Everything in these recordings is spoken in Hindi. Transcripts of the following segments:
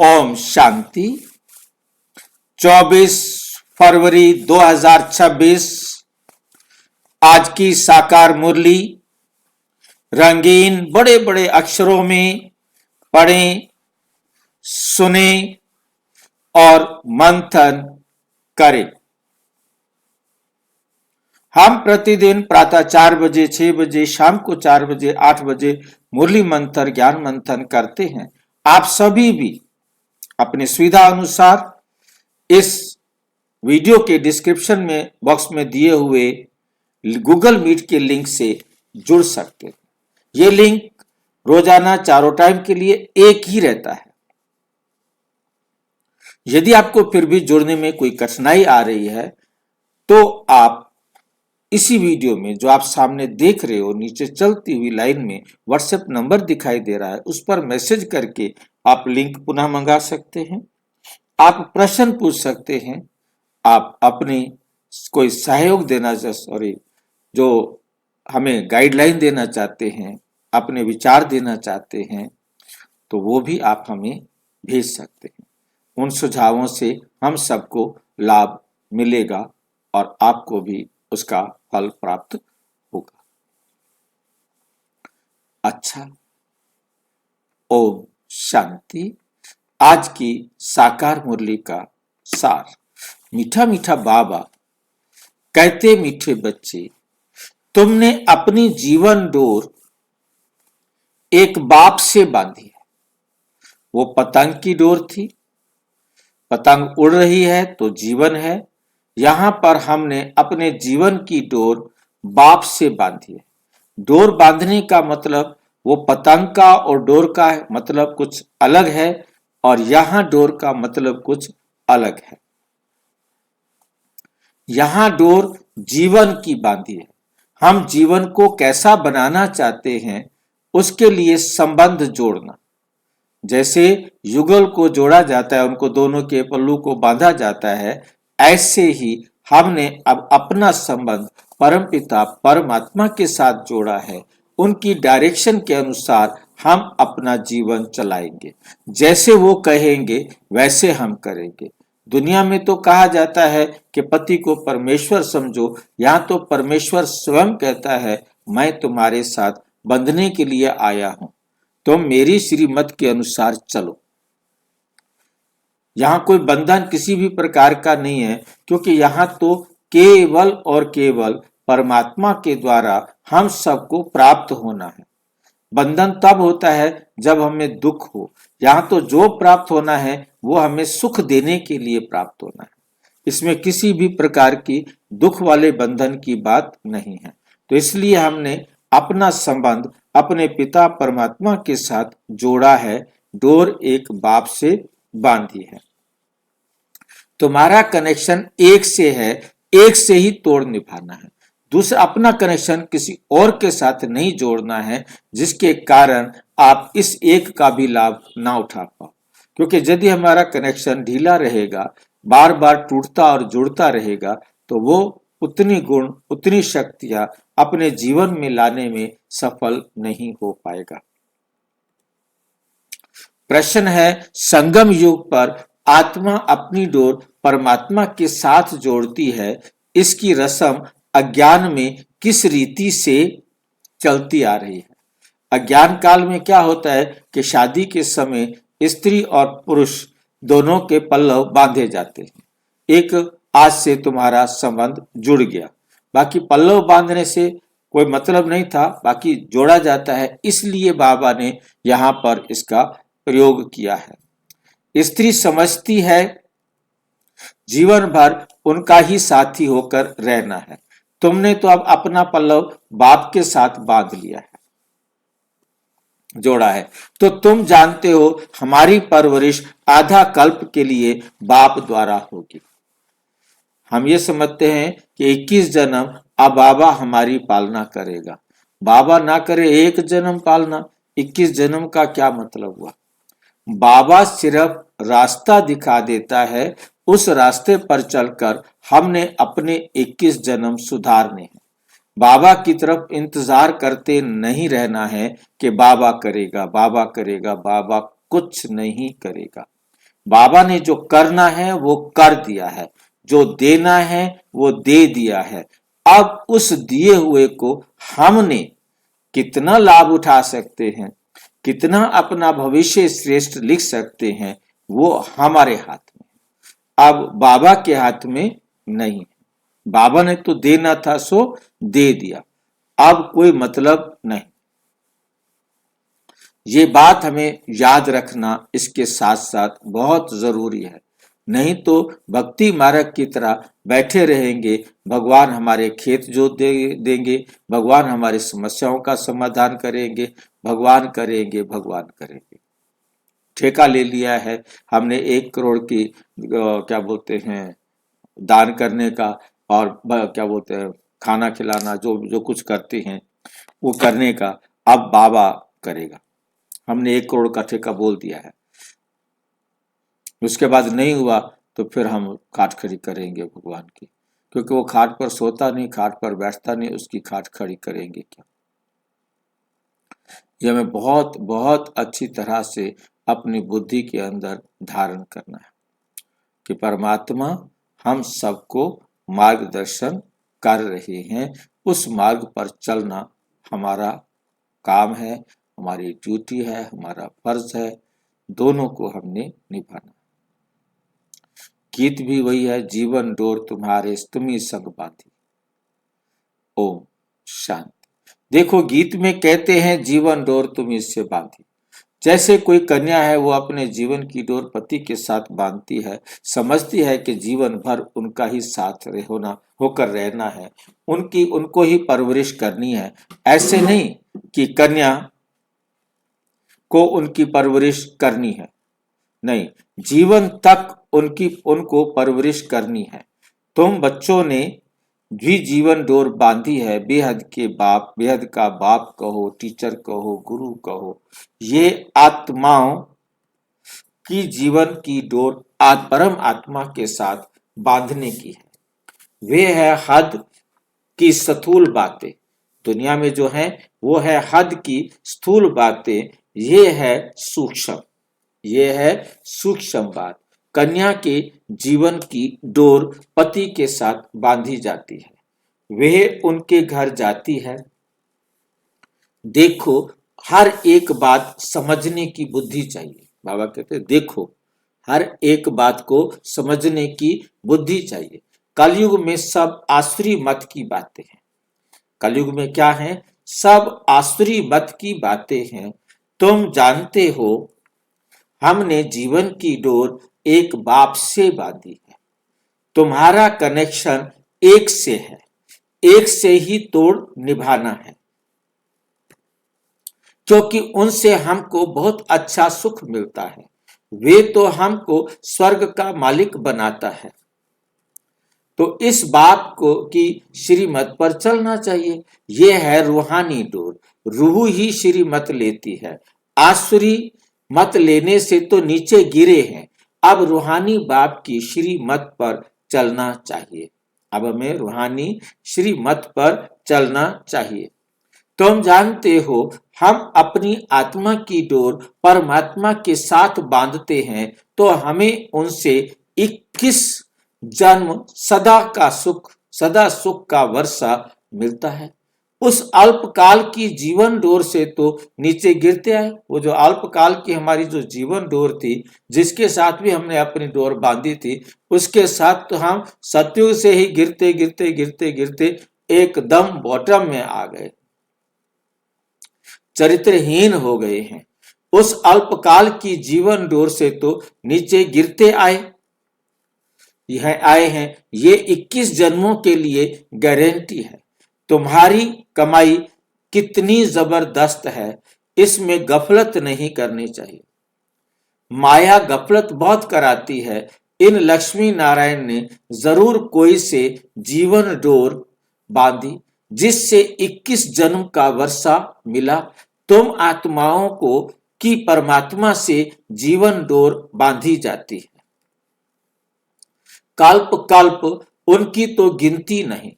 ओम शांति। 24 फरवरी 2026 आज की साकार मुरली रंगीन बड़े बड़े अक्षरों में पढ़ें, सुने और मंथन करें। हम प्रतिदिन प्रातः 4 बजे, 6 बजे, शाम को 4 बजे, 8 बजे मुरली मंथन ज्ञान मंथन करते हैं। आप सभी भी अपनी सुविधा अनुसार इस वीडियो के डिस्क्रिप्शन में बॉक्स में दिए हुए गूगल मीट के लिंक से जुड़ सकते हैं। ये लिंक रोजाना चारों टाइम के लिए एक ही रहता है। यदि आपको फिर भी जुड़ने में कोई कठिनाई आ रही है तो आप इसी वीडियो में जो आप सामने देख रहे हो, नीचे चलती हुई लाइन में व्हाट्सएप नंबर दिखाई दे रहा है, उस पर मैसेज करके आप लिंक पुनः मंगा सकते हैं। आप प्रश्न पूछ सकते हैं, आप अपने कोई सहयोग देना, जो हमें गाइडलाइन देना चाहते हैं, अपने विचार देना चाहते हैं, तो वो भी आप हमें भेज सकते हैं। उन सुझावों से हम सबको लाभ मिलेगा और आपको भी उसका फल प्राप्त होगा। अच्छा, ओम शांति। आज की साकार मुरली का सार। मीठा मीठा बाबा कहते, मीठे बच्चे, तुमने अपनी जीवन डोर एक बाप से बांधी है। वो पतंग की डोर थी। पतंग उड़ रही है तो जीवन है। यहां पर हमने अपने जीवन की डोर बाप से बांधी है। डोर बांधने का मतलब वो पतंग का और डोर का मतलब कुछ अलग है और यहां डोर का मतलब कुछ अलग है। यहां डोर जीवन की बांधी है। हम जीवन को कैसा बनाना चाहते हैं उसके लिए संबंध जोड़ना। जैसे युगल को जोड़ा जाता है, उनको दोनों के पल्लू को बांधा जाता है, ऐसे ही हमने अब अपना संबंध परमपिता परमात्मा के साथ जोड़ा है। उनकी डायरेक्शन के अनुसार हम अपना जीवन चलाएंगे। जैसे वो कहेंगे वैसे हम करेंगे। दुनिया में तो कहा जाता है कि पति को परमेश्वर समझो, यहाँ तो परमेश्वर स्वयं कहता है, मैं तुम्हारे साथ बंधने के लिए आया हूं, तुम मेरी श्रीमत के अनुसार चलो। यहां कोई बंधन किसी भी प्रकार का नहीं है, क्योंकि यहां तो केवल और केवल परमात्मा के द्वारा हम सबको प्राप्त होना है। बंधन तब होता है जब हमें दुख हो। यहाँ तो जो प्राप्त होना है वो हमें सुख देने के लिए प्राप्त होना है। इसमें किसी भी प्रकार की दुख वाले बंधन की बात नहीं है। तो इसलिए हमने अपना संबंध अपने पिता परमात्मा के साथ जोड़ा है। डोर एक बाप से बांधी है। तुम्हारा कनेक्शन एक से है, एक से ही तोड़ निभाना है। दूसरा अपना कनेक्शन किसी और के साथ नहीं जोड़ना है, जिसके कारण आप इस एक का भी लाभ ना उठा पाओ। क्योंकि यदि हमारा कनेक्शन ढीला रहेगा, बार बार टूटता और जुड़ता रहेगा, तो वो उतनी गुण, उतनी शक्तियां अपने जीवन में लाने में सफल नहीं हो पाएगा। प्रश्न है, संगम युग पर आत्मा अपनी डोर परमात्मा के साथ जोड़ती है, इसकी रस्म अज्ञान में किस रीति से चलती आ रही है? अज्ञान काल में क्या होता है कि शादी के समय स्त्री और पुरुष दोनों के पल्लव बांधे जाते हैं। एक आज से तुम्हारा संबंध जुड़ गया, बाकी पल्लव बांधने से कोई मतलब नहीं था, बाकी जोड़ा जाता है। इसलिए बाबा ने यहाँ पर इसका प्रयोग किया है। स्त्री समझती है जीवन भर उनका ही साथी होकर रहना है। तुमने तो अब अपना पल्लव बाप के साथ बांध लिया है, जोड़ा है। तो तुम जानते हो हमारी परवरिश आधा कल्प के लिए बाप द्वारा होगी। हम ये समझते हैं कि 21 जन्म अब बाबा हमारी पालना करेगा। बाबा ना करे एक जन्म पालना, 21 जन्म का क्या मतलब हुआ? बाबा सिर्फ रास्ता दिखा देता है। उस रास्ते पर चलकर हमने अपने 21 जन्म सुधारने हैं। बाबा की तरफ इंतजार करते नहीं रहना है कि बाबा करेगा, बाबा करेगा। बाबा कुछ नहीं करेगा। बाबा ने जो करना है वो कर दिया है, जो देना है वो दे दिया है। अब उस दिए हुए को हमने कितना लाभ उठा सकते हैं, कितना अपना भविष्य श्रेष्ठ लिख सकते हैं, वो हमारे हाथ में। अब बाबा के हाथ में नहीं है। बाबा ने तो देना था सो दे दिया, अब कोई मतलब नहीं। ये बात हमें याद रखना इसके साथ साथ बहुत जरूरी है। नहीं तो भक्ति मार्ग की तरह बैठे रहेंगे, भगवान हमारे खेत जोत देंगे, भगवान हमारी समस्याओं का समाधान करेंगे, भगवान करेंगे, भगवान करेंगे। ठेका ले लिया है हमने 1 करोड़ की क्या बोलते हैं दान करने का, और क्या बोलते हैं खाना खिलाना, जो जो कुछ करते हैं वो करने का, अब बाबा करेगा। हमने 1 करोड़ का ठेका बोल दिया है, उसके बाद नहीं हुआ तो फिर हम खाट खड़ी करेंगे भगवान की, क्योंकि वो खाट पर सोता नहीं, खाट पर बैठता नहीं, उसकी खाट खड़ी करेंगे क्या। ये हमें बहुत बहुत अच्छी तरह से अपनी बुद्धि के अंदर धारण करना है कि परमात्मा हम सबको मार्गदर्शन कर रहे हैं, उस मार्ग पर चलना हमारा काम है, हमारी ड्यूटी है, हमारा फर्ज है, दोनों को हमने निभाना। गीत भी वही है, जीवन डोर तुम्हारे तुम्ही संग बांधी। ओम शांति। देखो गीत में कहते हैं जीवन डोर तुम इससे बांधी। जैसे कोई कन्या है वो अपने जीवन की डोर पति के साथ बांधती है, समझती है कि जीवन भर उनका ही साथ होकर रहना है, उनको ही परवरिश करनी है। ऐसे नहीं कि कन्या को उनकी परवरिश करनी है, नहीं, जीवन तक उनको परवरिश करनी है। तुम बच्चों ने भी जीवन डोर बांधी है, बेहद का बाप कहो, टीचर कहो, गुरु कहो, ये आत्माओं की जीवन की डोर परम आत्मा के साथ बांधने की है। वे है हद की स्थूल बातें, दुनिया में जो है वो है हद की स्थूल बातें, ये है सूक्ष्म बात। कन्या के जीवन की डोर पति के साथ बांधी जाती है, वह उनके घर जाती है। देखो हर एक बात समझने की बुद्धि चाहिए। बाबा कहते हैं देखो हर एक बात को समझने की बुद्धि चाहिए। कलयुग में सब आसुरी मत की बातें हैं। कलयुग में क्या है, सब आसुरी मत की बातें हैं। तुम जानते हो हमने जीवन की डोर एक बाप से बांधी है, तुम्हारा कनेक्शन एक से है, एक से ही तोड़ निभाना है, क्योंकि उनसे हमको बहुत अच्छा सुख मिलता है, वे तो हमको स्वर्ग का मालिक बनाता है। तो इस बात को की श्रीमत पर चलना चाहिए। ये है रूहानी डोर, रूह ही श्रीमत लेती है। आसुरी मत लेने से तो नीचे गिरे हैं, अब रूहानी बाप की श्रीमत पर चलना चाहिए। अब हमें रूहानी श्रीमत पर चलना चाहिए। तुम जानते हो हम अपनी आत्मा की डोर परमात्मा के साथ बांधते हैं तो हमें उनसे 21 जन्म सदा सुख का वर्षा मिलता है। उस अल्पकाल की जीवन डोर से तो नीचे गिरते आए। वो जो अल्पकाल की हमारी जो जीवन डोर थी, जिसके साथ भी हमने अपनी डोर बांधी थी, उसके साथ तो हम सतयुग से ही गिरते गिरते गिरते गिरते एकदम बॉटम में आ गए, चरित्रहीन हो गए हैं। उस अल्पकाल की जीवन डोर से तो नीचे गिरते आए हैं। ये 21 जन्मों के लिए गारंटी है। तुम्हारी कमाई कितनी जबरदस्त है, इसमें गफलत नहीं करनी चाहिए। माया गफलत बहुत कराती है। इन लक्ष्मी नारायण ने जरूर कोई से जीवन डोर बांधी, जिससे 21 जन्म का वर्षा मिला। तुम आत्माओं को की परमात्मा से जीवन डोर बांधी जाती है। कल्प कल्प उनकी तो गिनती नहीं।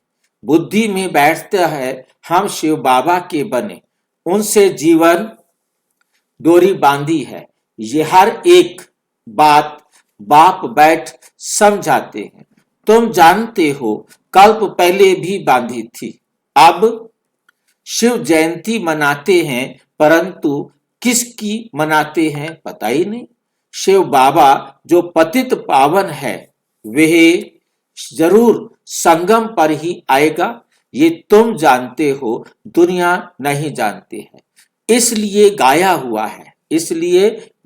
बुद्धि में बैठता है हम शिव बाबा के बने, उनसे जीवन डोरी बांधी है। ये हर एक बात बाप बैठ समझाते हैं। तुम जानते हो कल्प पहले भी बांधी थी। अब शिव जयंती मनाते हैं, परंतु किसकी मनाते हैं पता ही नहीं। शिव बाबा जो पतित पावन है वह जरूर संगम पर ही आएगा, ये तुम जानते हो, दुनिया नहीं जानती है। इसलिए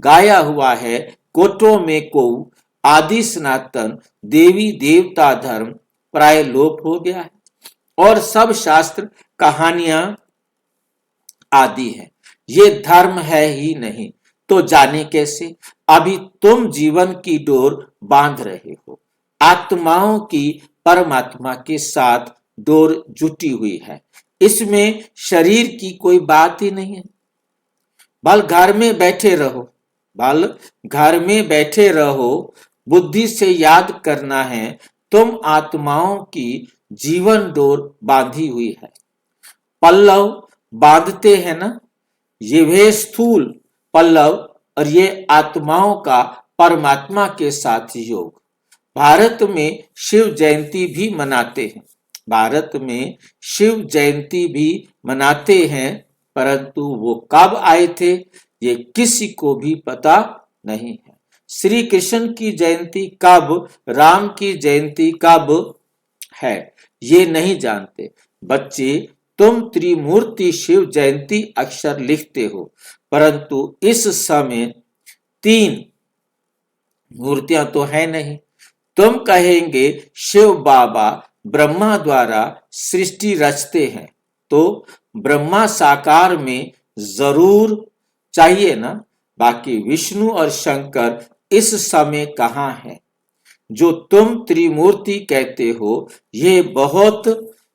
गाया हुआ है कोटों में को आदि सनातन देवी देवता धर्म प्राय लोप हो गया है और सब शास्त्र कहानियां आदि है। ये धर्म है ही नहीं तो जाने कैसे। अभी तुम जीवन की डोर बांध रहे हो, आत्माओं की परमात्मा के साथ डोर जुटी हुई है, इसमें शरीर की कोई बात ही नहीं है। बल घर में बैठे रहो, बुद्धि से याद करना है तुम आत्माओं की जीवन डोर बांधी हुई है। पल्लव बांधते हैं ना, ये वे स्थूल पल्लव और ये आत्माओं का परमात्मा के साथ योग। भारत में शिव जयंती भी मनाते हैं, परंतु वो कब आए थे ये किसी को भी पता नहीं है। श्री कृष्ण की जयंती कब, राम की जयंती कब है ये नहीं जानते। बच्चे, तुम त्रिमूर्ति शिव जयंती अक्षर लिखते हो, परंतु इस समय 3 मूर्तियां तो है नहीं। तुम कहेंगे शिव बाबा ब्रह्मा द्वारा सृष्टि रचते हैं, तो ब्रह्मा साकार में जरूर चाहिए ना। बाकी विष्णु और शंकर इस समय कहाँ है। जो तुम त्रिमूर्ति कहते हो ये बहुत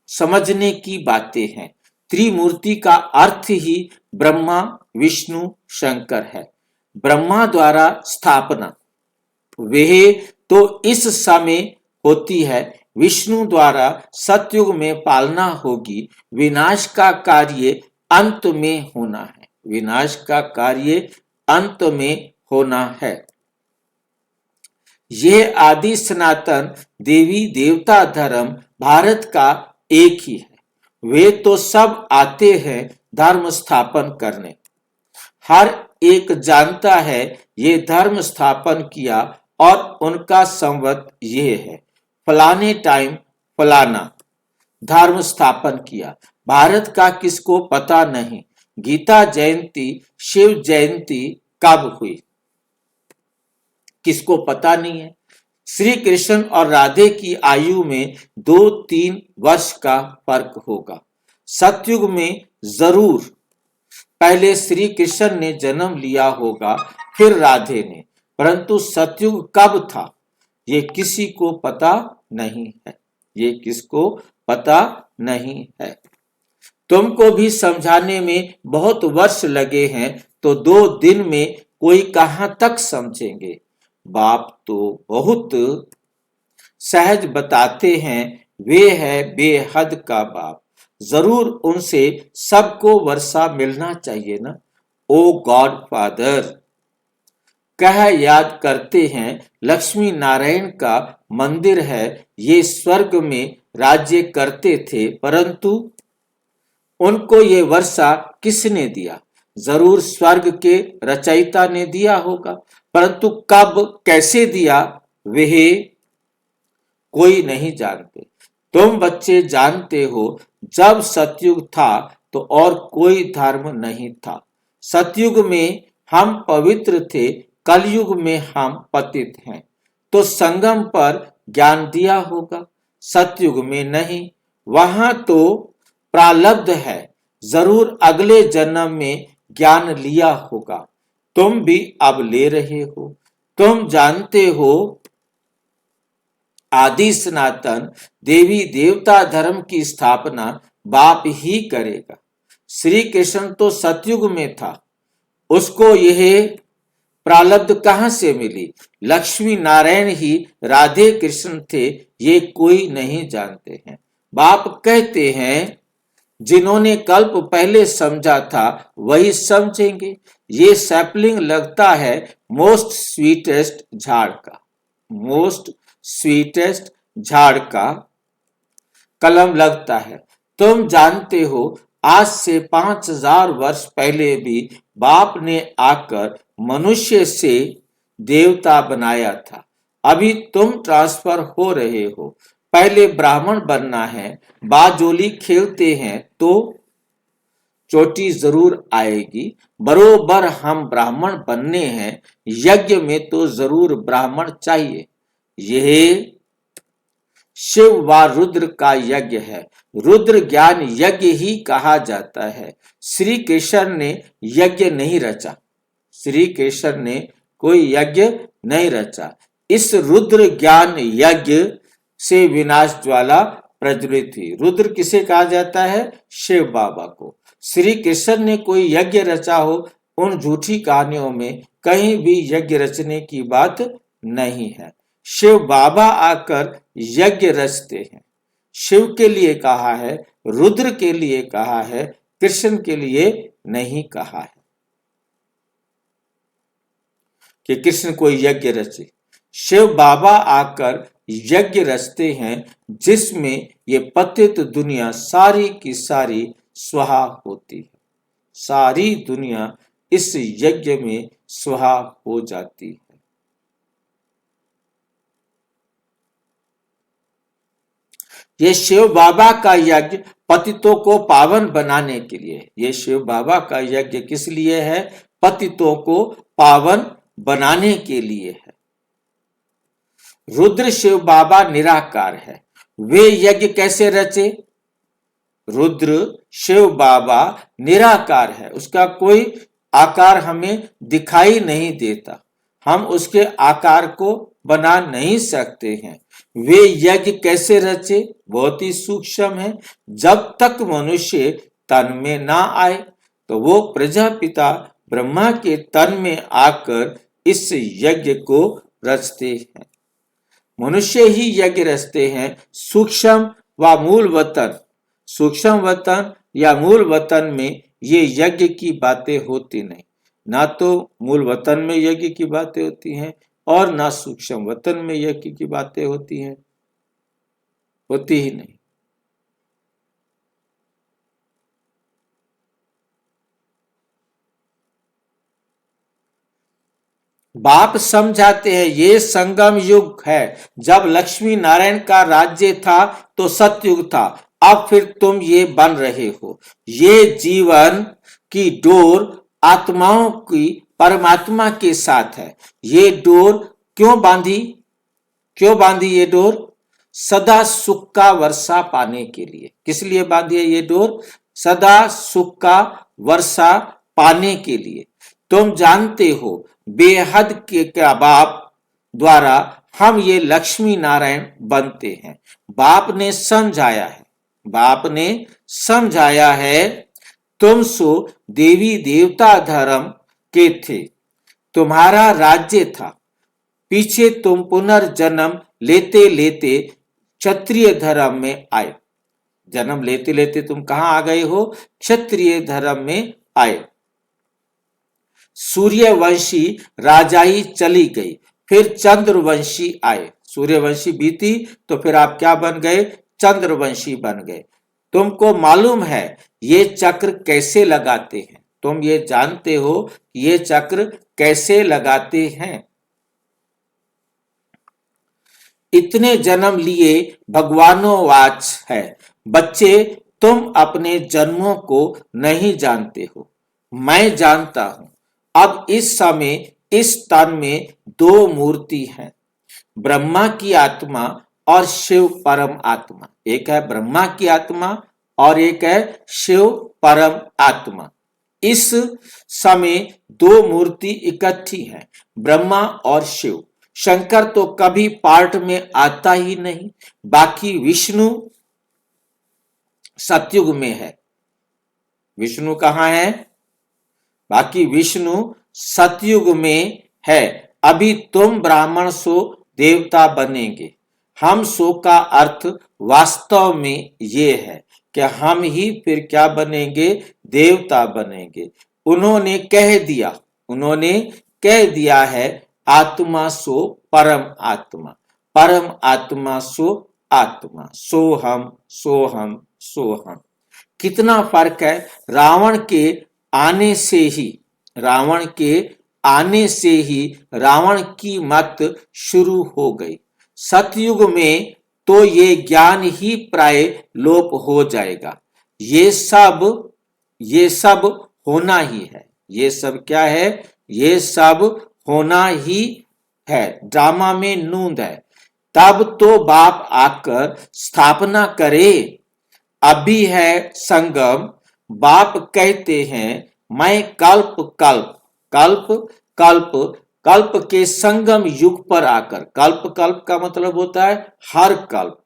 समझने की बातें हैं। त्रिमूर्ति का अर्थ ही ब्रह्मा विष्णु शंकर है। ब्रह्मा द्वारा स्थापना वह तो इस समय होती है, विष्णु द्वारा सतयुग में पालना होगी। विनाश का कार्य अंत में होना है। यह आदि सनातन देवी देवता धर्म भारत का एक ही है। वे तो सब आते हैं धर्म स्थापन करने। हर एक जानता है ये धर्म स्थापन किया और उनका संवत ये है, फलाने टाइम फलाना धर्म स्थापन किया। भारत का किसको पता नहीं। गीता जयंती शिव जयंती कब हुई किसको पता नहीं है। श्री कृष्ण और राधे की आयु में 2-3 वर्ष का फर्क होगा। सतयुग में जरूर पहले श्री कृष्ण ने जन्म लिया होगा, फिर राधे ने, परंतु सतयुग कब था ये किसी को पता नहीं है। तुमको भी समझाने में बहुत वर्ष लगे हैं, तो 2 दिन में कोई कहां तक समझेंगे। बाप तो बहुत सहज बताते हैं, वे है बेहद का बाप। जरूर उनसे सबको वर्षा मिलना चाहिए ना। ओ गॉड फादर कह याद करते हैं, लक्ष्मी नारायण का मंदिर है, ये स्वर्ग में राज्य करते थे, परंतु उनको ये वर्षा किसने दिया। जरूर स्वर्ग के रचयिता ने दिया होगा, परंतु कब कैसे दिया वह कोई नहीं जानते। तुम बच्चे जानते हो, जब सतयुग था तो और कोई धर्म नहीं था। सतयुग में हम पवित्र थे, कलयुग में हम पतित हैं, तो संगम पर ज्ञान दिया होगा। सतयुग में नहीं, वहां तो प्रारब्ध है, जरूर अगले जन्म में ज्ञान लिया होगा। तुम भी अब ले रहे हो। तुम जानते हो आदि सनातन देवी देवता धर्म की स्थापना बाप ही करेगा। श्री कृष्ण तो सतयुग में था, उसको यह प्रारब्ध कहां से मिली। लक्ष्मी नारायण ही राधे कृष्ण थे, ये कोई नहीं जानते हैं। बाप कहते हैं, जिन्होंने कल्प पहले समझा था वही समझेंगे। ये सैपलिंग लगता है मोस्ट स्वीटेस्ट झाड़ का। मोस्ट स्वीटेस्ट झाड़ का कलम लगता है। तुम जानते हो आज से 5000 वर्ष पहले भी बाप ने आकर मनुष्य से देवता बनाया था। अभी तुम ट्रांसफर हो रहे हो। पहले ब्राह्मण बनना है, बाजोली खेलते हैं तो चोटी जरूर आएगी। बरोबर हम ब्राह्मण बनने हैं, यज्ञ में तो जरूर ब्राह्मण चाहिए। यह शिव व रुद्र का यज्ञ है। रुद्र ज्ञान यज्ञ ही कहा जाता है। श्री कृष्ण ने यज्ञ नहीं रचा। श्री कृष्ण ने कोई यज्ञ नहीं रचा। इस रुद्र ज्ञान यज्ञ से विनाश ज्वाला प्रज्वलित हुई। रुद्र किसे कहा जाता है? शिव बाबा को। श्री कृष्ण ने कोई यज्ञ रचा हो, उन झूठी कहानियों में कहीं भी यज्ञ रचने की बात नहीं है। शिव बाबा आकर यज्ञ रचते हैं। शिव के लिए कहा है, रुद्र के लिए कहा है, कृष्ण के लिए नहीं कहा है कि कृष्ण कोई यज्ञ रचे। शिव बाबा आकर यज्ञ रचते हैं जिसमें ये पतित दुनिया सारी की सारी स्वाहा होती है। सारी दुनिया इस यज्ञ में स्वाहा हो जाती है। ये शिव बाबा का यज्ञ पतितों को पावन बनाने के लिए। ये शिव बाबा का यज्ञ किस लिए है? पतितों को पावन बनाने के लिए है। रुद्र शिव बाबा निराकार है। वे यज्ञ कैसे रचे? रुद्र शिव बाबा निराकार है, उसका कोई आकार हमें दिखाई नहीं देता। हम उसके आकार को बना नहीं सकते हैं। वे यज्ञ कैसे रचे? बहुत ही सूक्ष्म है। जब तक मनुष्य तन में ना आए तो वो प्रजापिता ब्रह्मा के तन में आकर इस यज्ञ को रचते हैं। मनुष्य ही यज्ञ रचते हैं। सूक्ष्म व मूल वतन, सूक्ष्म वतन या मूल वतन में ये यज्ञ की बातें होती नहीं। ना तो मूल वतन में यज्ञ की बातें होती हैं और ना सूक्ष्म वतन में यज्ञ की बातें होती हैं, होती ही नहीं। बाप समझाते हैं ये संगम युग है। जब लक्ष्मी नारायण का राज्य था तो सतयुग था। अब फिर तुम ये बन रहे हो। ये जीवन की डोर आत्माओं की परमात्मा के साथ है। ये डोर क्यों बांधी? क्यों बांधी ये डोर? सदा सुख का वर्षा पाने के लिए। किस लिए बांधी है ये डोर? सदा सुख का वर्षा पाने के लिए। तुम जानते हो बेहद के बाप द्वारा हम ये लक्ष्मी नारायण बनते हैं। बाप ने समझाया है, बाप ने समझाया है, तुम सो देवी देवता धर्म के थे, तुम्हारा राज्य था। पीछे तुम पुनर्जन्म लेते लेते क्षत्रिय धर्म में आए। जन्म लेते लेते तुम कहां आ गए हो? क्षत्रिय धर्म में आए। सूर्यवंशी राजाई चली गई, फिर चंद्रवंशी आए। सूर्यवंशी बीती तो फिर आप क्या बन गए? चंद्रवंशी बन गए। तुमको मालूम है ये चक्र कैसे लगाते हैं? तुम ये जानते हो ये चक्र कैसे लगाते हैं? इतने जन्म लिए भगवानों वाच है। बच्चे तुम अपने जन्मों को नहीं जानते हो, मैं जानता हूं। अब इस समय इस तन में दो मूर्ति हैं, ब्रह्मा की आत्मा और शिव परम आत्मा। एक है ब्रह्मा की आत्मा और एक है शिव परम आत्मा। इस समय दो मूर्ति इकट्ठी हैं, ब्रह्मा और शिव। शंकर तो कभी पार्ट में आता ही नहीं। बाकी विष्णु सतयुग में है। विष्णु कहां है? बाकी विष्णु सतयुग में है। अभी तुम ब्राह्मण सो देवता बनेंगे। हम सो का अर्थ वास्तव में ये है कि हम ही फिर क्या बनेंगे? देवता बनेंगे। उन्होंने कह दिया है आत्मा सो परम आत्मा, परम आत्मा सो आत्मा, सोहम सोहम सोहम। कितना फर्क है। रावण के आने से ही, रावण के आने से ही रावण की मत शुरू हो गई। सतयुग में तो ये ज्ञान ही प्राय लोप हो जाएगा। ये सब होना ही है। ये सब क्या है? ये सब होना ही है। ड्रामा में नूंद है। तब तो बाप आकर स्थापना करे। अभी है संगम। बाप कहते हैं मैं कल्प कल्प कल्प कल्प कल्प के संगम युग पर आकर, कल्प कल्प का मतलब होता है हर कल्प,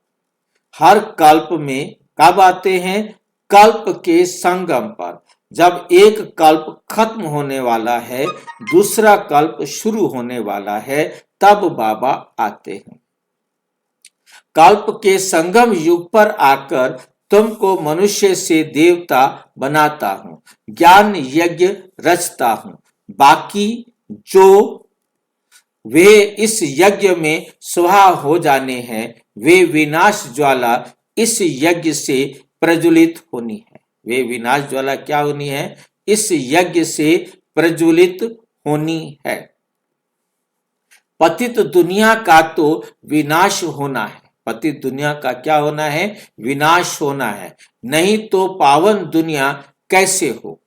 हर कल्प में कब आते हैं? कल्प के संगम पर। जब एक कल्प खत्म होने वाला है, दूसरा कल्प शुरू होने वाला है, तब बाबा आते हैं। कल्प के संगम युग पर आकर तुमको मनुष्य से देवता बनाता हूं, ज्ञान यज्ञ रचता हूं। बाकी जो वे इस यज्ञ में स्वाहा हो जाने हैं, वे विनाश ज्वाला इस यज्ञ से प्रज्वलित होनी है। वे विनाश ज्वाला क्या होनी है? इस यज्ञ से प्रज्वलित होनी है। पतित दुनिया का तो विनाश होना है। पतित दुनिया का क्या होना है? विनाश होना है। नहीं तो पावन दुनिया कैसे हो?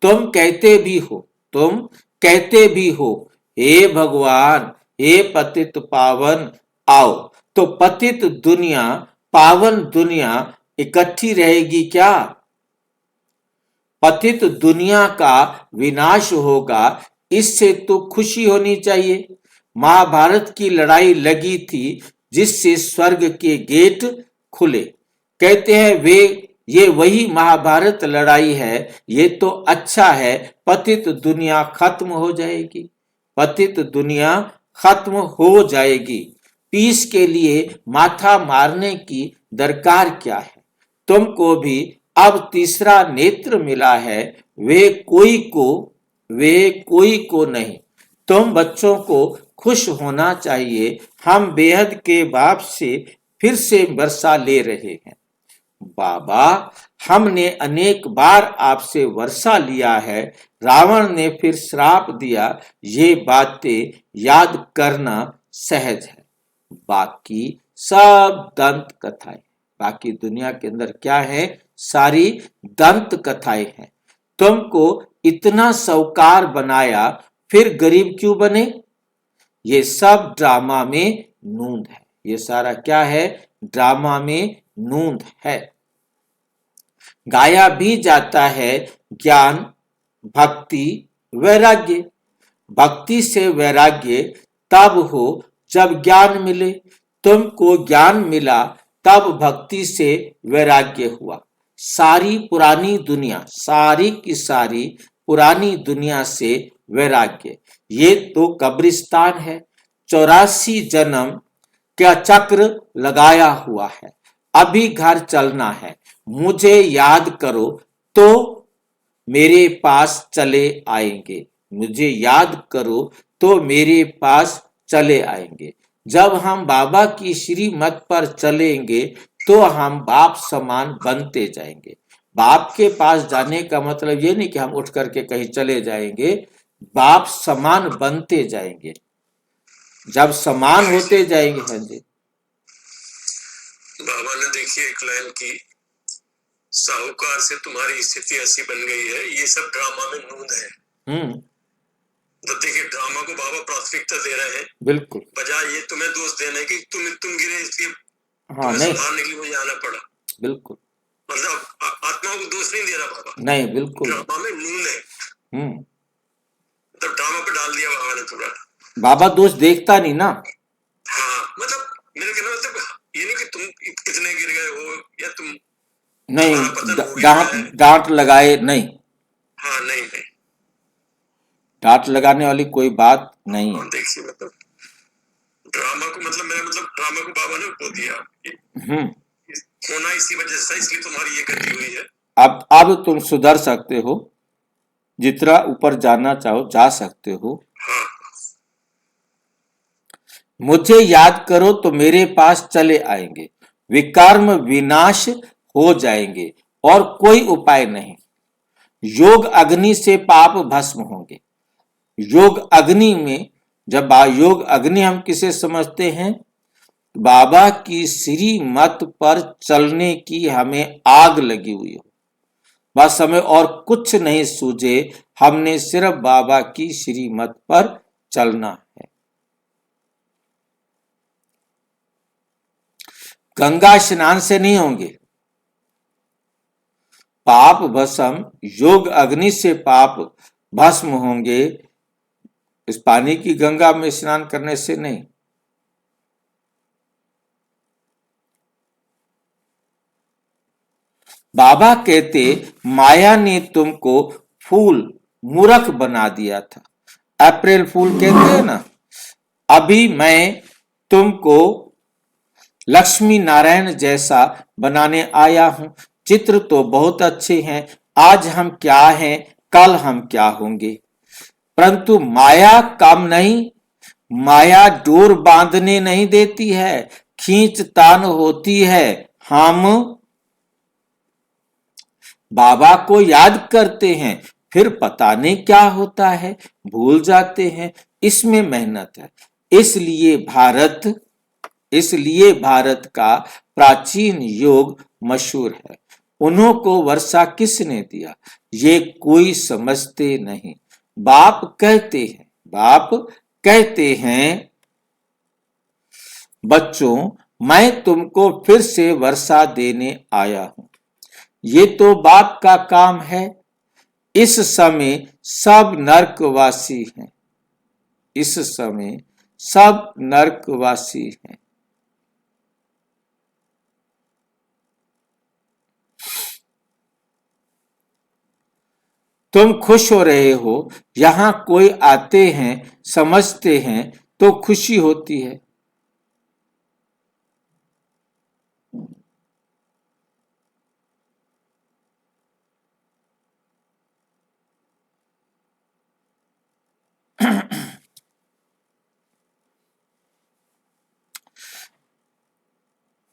तुम कहते भी हो, तुम कहते भी हो, हे भगवान, हे पतित पावन आओ। तो पतित दुनिया, पावन दुनिया इकट्ठी रहेगी क्या? पतित दुनिया का विनाश होगा, इससे तो खुशी होनी चाहिए। महाभारत की लड़ाई लगी थी जिससे स्वर्ग के गेट खुले। कहते हैं वे ये वही महाभारत लड़ाई है। ये तो अच्छा है, पतित दुनिया खत्म हो जाएगी, पतित दुनिया खत्म हो जाएगी। पीस के लिए माथा मारने की दरकार क्या है? तुमको भी अब तीसरा नेत्र मिला है। वे कोई को नहीं। तुम बच्चों को खुश होना चाहिए। हम बेहद के बाप से फिर से वर्षा ले रहे हैं। बाबा, हमने अनेक बार आपसे वर्षा लिया है। रावण ने फिर श्राप दिया। ये बातें याद करना सहज है। बाकी सब दंत कथाएं, बाकी दुनिया के अंदर क्या है? सारी दंत कथाएं हैं। तुमको इतना साहूकार बनाया, फिर गरीब क्यों बने? ये सब ड्रामा में नूंद है। ये सारा क्या है? ड्रामा में नूंद है। गाया भी जाता है ज्ञान, भक्ति, वैराग्य। भक्ति से वैराग्य तब हो जब ज्ञान मिले। तुमको ज्ञान मिला, तब भक्ति से वैराग्य हुआ। सारी पुरानी दुनिया, सारी की सारी पुरानी दुनिया से वैराग्य। ये तो कब्रिस्तान है। 84 जन्म का चक्र लगाया हुआ है। अभी घर चलना है। मुझे याद करो तो मेरे पास चले आएंगे। मुझे याद करो तो मेरे पास चले आएंगे। जब हम बाबा की श्रीमत पर चलेंगे तो हम बाप समान बनते जाएंगे। बाप के पास जाने का मतलब ये नहीं कि हम उठ करके कहीं चले जाएंगे। बाप समान बनते जाएंगे। जब समान होते जाएंगे। हाँ जी, बाबा ने देखिए एक लाइन की, साहूकार से तुम्हारी स्थिति ऐसी बन गई है। ये सब ड्रामा में नूंद है। तो देखिए ड्रामा को बाबा प्राथमिकता दे रहे हैं, बिल्कुल। बजाय ये तुम्हें दोष देने की तुम गिरे इसलिए हाँ, नहीं, सुधारने के लिए मुझे आना पड़ा। बिल्कुल। मतलब आत्मा को दोष नहीं दे रहा बाबा, नहीं, बिल्कुल। ड्रामा में नूंद है। तो ड्रामा पे डाल दिया बाबा ने पूरा। बाबा दोष देखता नहीं ना। हाँ, मतलब मेरे कहना मतलब ये नहीं कि तुम कितने गिर गए हो या तुम नहीं, डांट लगाए नहीं। हाँ, नहीं नहीं, डांट लगाने वाली कोई बात नहीं है। देखिए मतलब ड्रामा को मतलब मेरा मतलब ड्रामा को बाबा ने वो दिया होना इसी वजह से, इसलिए तुम्हारी ये गति हुई है। अब तुम सुधर सकते हो। जितना ऊपर जाना चाहो जा सकते हो। हाँ, मुझे याद करो तो मेरे पास चले आएंगे, विकर्म विनाश हो जाएंगे और कोई उपाय नहीं। योग अग्नि से पाप भस्म होंगे। योग अग्नि में, जब योग अग्नि हम किसे समझते हैं? बाबा की श्रीमत पर चलने की हमें आग लगी हुई हो, बस हमें और कुछ नहीं सूझे, हमने सिर्फ बाबा की श्रीमत पर चलना है। गंगा स्नान से नहीं होंगे पाप भस्म, योग अग्नि से पाप भस्म होंगे, इस पानी की गंगा में स्नान करने से नहीं। बाबा कहते माया ने तुमको फूल मूर्ख बना दिया था। अप्रैल फूल कहते हैं ना। अभी मैं तुमको लक्ष्मी नारायण जैसा बनाने आया हूं। चित्र तो बहुत अच्छे हैं, आज हम क्या हैं कल हम क्या होंगे, परंतु माया कम नहीं, माया डोर बांधने नहीं देती है, खींच तान होती है। हम बाबा को याद करते हैं, फिर पता नहीं क्या होता है, भूल जाते हैं। इसमें मेहनत है। इसलिए भारत का प्राचीन योग मशहूर है। उन्हों को वर्षा किसने दिया, ये कोई समझते नहीं। बाप कहते हैं बच्चों, मैं तुमको फिर से वर्षा देने आया हूं। ये तो बाप का काम है। इस समय सब नरकवासी हैं। इस समय सब नरकवासी हैं। तुम खुश हो रहे हो, यहां कोई आते हैं, समझते हैं तो खुशी होती है।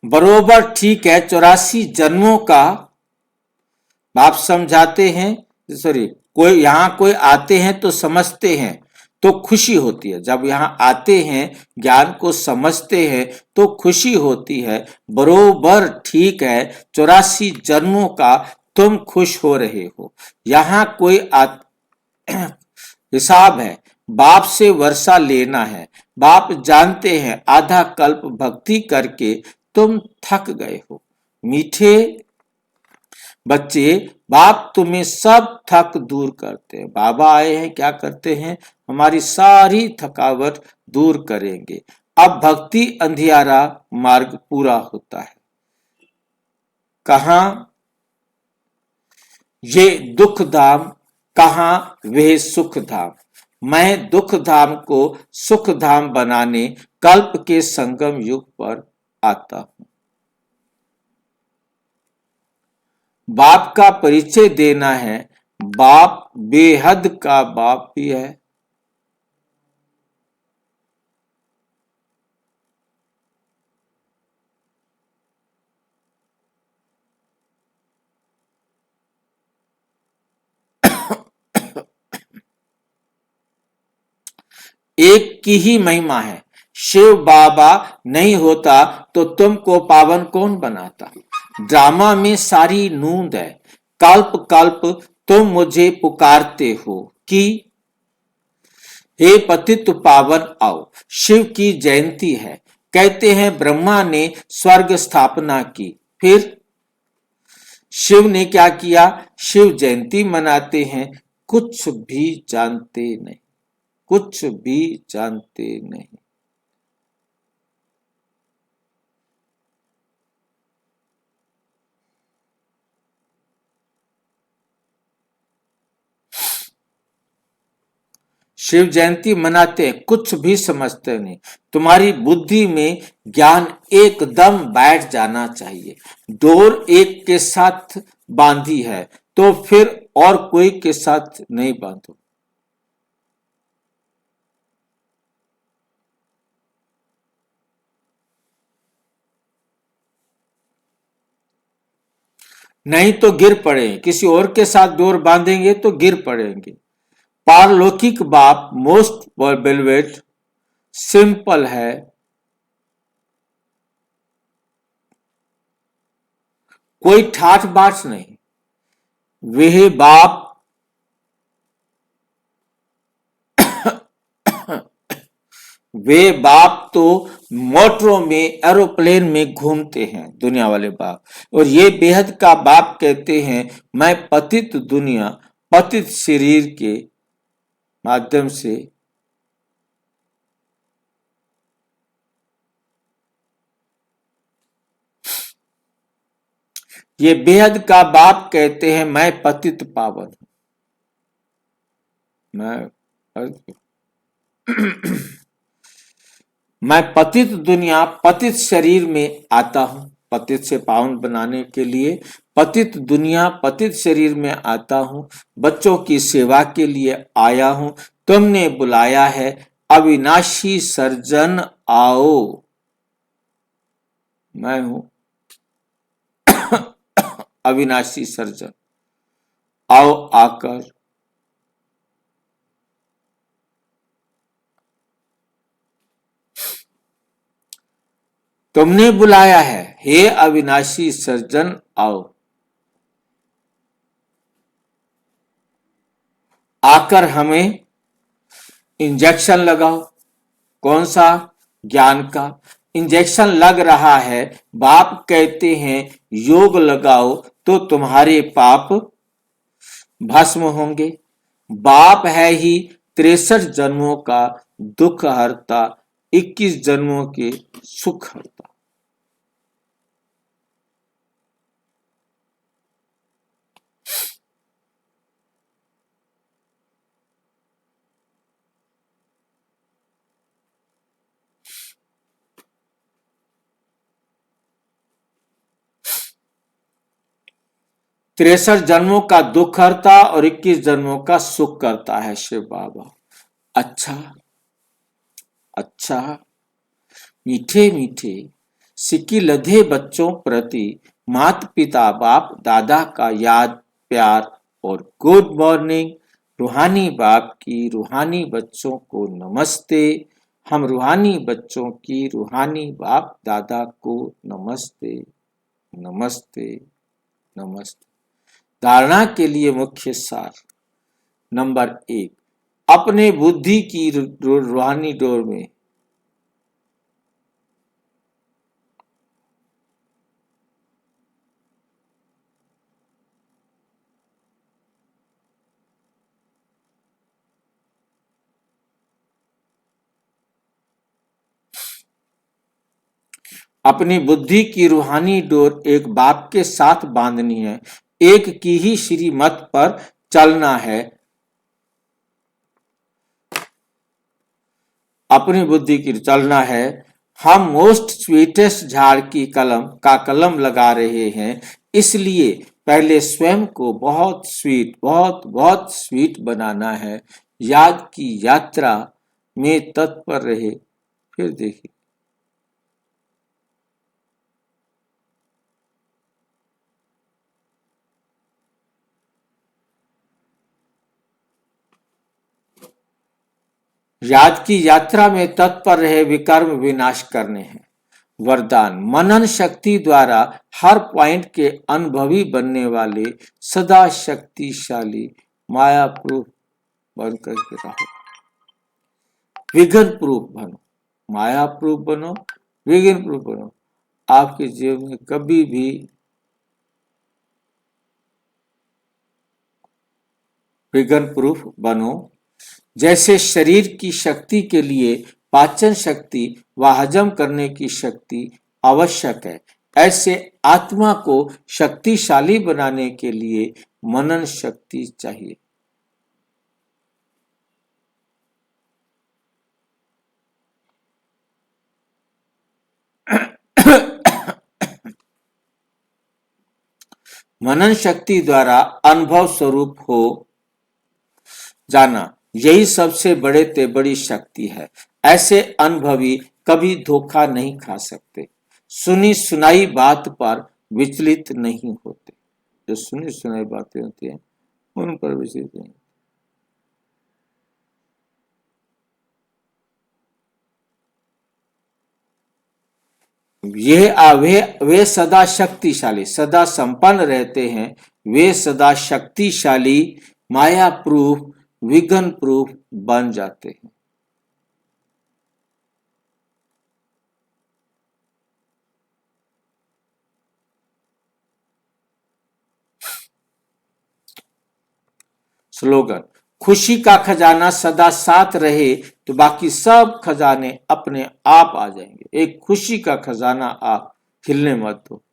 बरोबर ठीक है। 84 जन्मों का बाप समझाते हैं, सॉरी, कोई आते हैं तो समझते हैं तो खुशी होती है। जब यहाँ आते हैं, ज्ञान को समझते हैं तो खुशी होती है। बरोबर ठीक है। 84 जन्मों का तुम खुश हो रहे हो। यहाँ कोई हिसाब है, बाप से वर्षा लेना है। बाप जानते हैं आधा कल्प भक्ति करके तुम थक गए हो। मीठे बच्चे, बाप तुम्हें सब थक दूर करते हैं। बाबा आए हैं, क्या करते हैं? हमारी सारी थकावट दूर करेंगे। अब भक्ति अंधियारा मार्ग पूरा होता है। कहां ये दुख धाम, कहां वे सुख धाम। मैं दुख धाम को सुख धाम बनाने कल्प के संगम युग पर आता हूं। बाप का परिचय देना है। बाप बेहद का बाप भी है। एक की ही महिमा है। शिव बाबा नहीं होता तो तुमको पावन कौन बनाता। ड्रामा में सारी नूंद है। कल्प कल्प तुम मुझे पुकारते हो कि हे पतित पावन आओ। शिव की जयंती है। कहते हैं ब्रह्मा ने स्वर्ग स्थापना की, फिर शिव ने क्या किया? शिव जयंती मनाते हैं। कुछ भी जानते नहीं, कुछ भी जानते नहीं। शिव जयंती मनाते हैं, कुछ भी समझते नहीं। तुम्हारी बुद्धि में ज्ञान एकदम बैठ जाना चाहिए। डोर एक के साथ बांधी है तो फिर और कोई के साथ नहीं बांधो। नहीं तो गिर पड़े, किसी और के साथ डोर बांधेंगे तो गिर पड़ेंगे। पारलौकिक बाप मोस्ट बेलवेट सिंपल है, कोई ठाठ बाट नहीं। वह बाप वे बाप तो मोटरों में, एरोप्लेन में घूमते हैं, दुनिया वाले बाप। और ये बेहद का बाप कहते हैं मैं पतित दुनिया, पतित शरीर के माध्यम से ये बेहद का बाप कहते हैं मैं पतित पावन, मैं पतित दुनिया, पतित शरीर में आता हूं। पतित से पावन बनाने के लिए पतित दुनिया, पतित शरीर में आता हूं। बच्चों की सेवा के लिए आया हूं। तुमने बुलाया है अविनाशी सर्जन आओ। मैं हूं अविनाशी सर्जन, आओ आकर तुमने बुलाया है, हे अविनाशी सर्जन आओ, आकर हमें इंजेक्शन लगाओ। कौन सा? ज्ञान का इंजेक्शन लग रहा है। बाप कहते हैं योग लगाओ तो तुम्हारे पाप भस्म होंगे। बाप है ही 63 जन्मों का दुख हरता, 21 जन्मों के सुख हरता। तिरसठ जन्मों का दुख हरता और 21 जन्मों का सुख करता है शिव बाबा। अच्छा अच्छा, मीठे मीठे सिक्की लधे बच्चों प्रति माता पिता बाप दादा का याद प्यार और गुड मॉर्निंग। रूहानी बाप की रूहानी बच्चों को नमस्ते। हम रूहानी बच्चों की रूहानी बाप दादा को नमस्ते नमस्ते नमस्ते। धारणा के लिए मुख्य सार। नंबर 1, अपने बुद्धि की रूहानी डोर में अपनी बुद्धि की रूहानी डोर एक बाप के साथ बांधनी है, एक की ही श्रीमत पर चलना है। अपनी बुद्धि की चलना है। हम मोस्ट स्वीटेस्ट झाड़ की कलम लगा रहे हैं, इसलिए पहले स्वयं को बहुत स्वीट, बहुत बहुत स्वीट बनाना है। याद की यात्रा में तत्पर रहे। फिर देखिए, याद की यात्रा में तत्पर रहे, विकर्म विनाश करने हैं। वरदान, मनन शक्ति द्वारा हर पॉइंट के अनुभवी बनने वाले सदा शक्तिशाली माया प्रूफ बनकर के रहो। विघ्न प्रूफ बनो, माया प्रूफ बनो, विघ्न प्रूफ बनो। आपके जीवन में कभी भी विघ्न प्रूफ बनो। जैसे शरीर की शक्ति के लिए पाचन शक्ति व हजम करने की शक्ति आवश्यक है, ऐसे आत्मा को शक्तिशाली बनाने के लिए मनन शक्ति चाहिए। मनन शक्ति द्वारा अनुभव स्वरूप हो जाना, यही सबसे बड़े ते बड़ी शक्ति है। ऐसे अनुभवी कभी धोखा नहीं खा सकते, सुनी सुनाई बात पर विचलित नहीं होते। जो सुनी सुनाई बातें होती हैं उन पर विचलित नहीं। वे सदा शक्तिशाली, सदा संपन्न रहते हैं। वे सदा शक्तिशाली, माया प्रूफ, विघ्न प्रूफ बन जाते हैं। स्लोगन, खुशी का खजाना सदा साथ रहे तो बाकी सब खजाने अपने आप आ जाएंगे। एक खुशी का खजाना आप हिलने मत दो।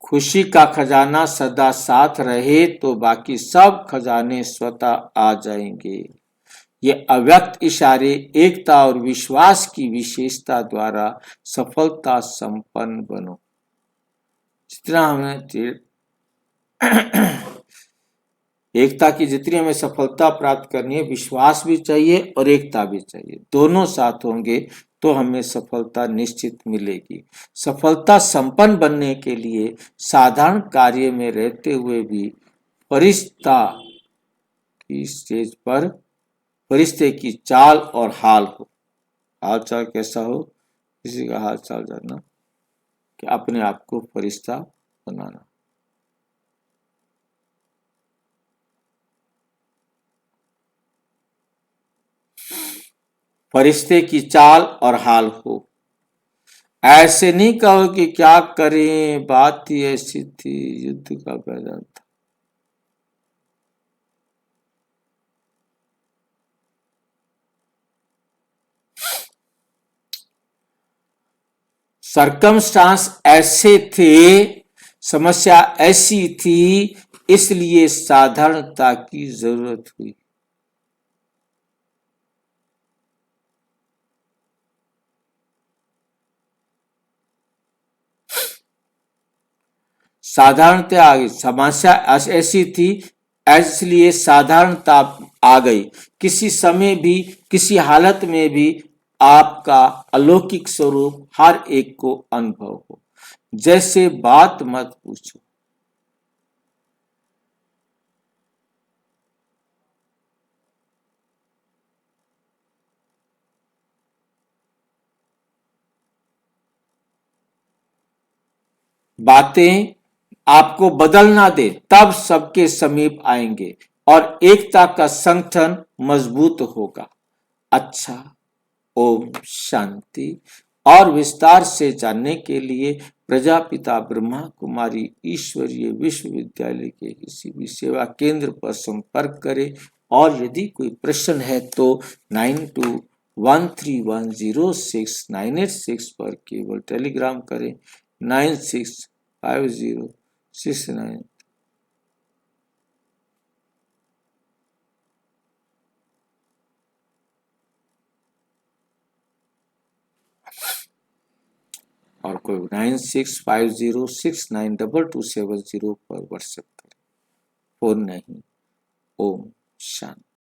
खुशी का खजाना सदा साथ रहे तो बाकी सब खजाने स्वतः आ जाएंगे। ये अव्यक्त इशारे एकता और विश्वास की विशेषता द्वारा सफलता संपन्न बनो। जितना हमें एकता की जितनी हमें सफलता प्राप्त करनी है, विश्वास भी चाहिए और एकता भी चाहिए। दोनों साथ होंगे तो हमें सफलता निश्चित मिलेगी। सफलता संपन्न बनने के लिए साधारण कार्य में रहते हुए भी फरिश्ता की स्टेज पर फरिश्ते की चाल और हाल हो। हाल चाल कैसा हो? किसी का हाल चाल जानना कि अपने आप को फरिश्ता बनाना। फरिश्ते की चाल और हाल हो। ऐसे नहीं कहो कि क्या करें, बात ही ऐसी थी, युद्ध का मैदान था। सरकमस्टांस ऐसे थे, समस्या ऐसी थी, इसलिए साधारणता की जरूरत हुई। साधारणता आ गई, समस्या ऐसी थी इसलिए साधारणता आ गई। किसी समय भी, किसी हालत में भी आपका अलौकिक स्वरूप हर एक को अनुभव हो। जैसे बात मत पूछो। बातें आपको बदलना दे तब सबके समीप आएंगे और एकता का संगठन मजबूत होगा। अच्छा, ओम शांति। और विस्तार से जानने के लिए प्रजापिता ब्रह्मा कुमारी ईश्वरीय विश्वविद्यालय के किसी भी सेवा केंद्र पर संपर्क करें। और यदि कोई प्रश्न है तो 9213106986 पर केवल टेलीग्राम करें। 965069। और कोई 9650692270 पर व्हाट्सएप करें। फोन नहीं। ओम शांति।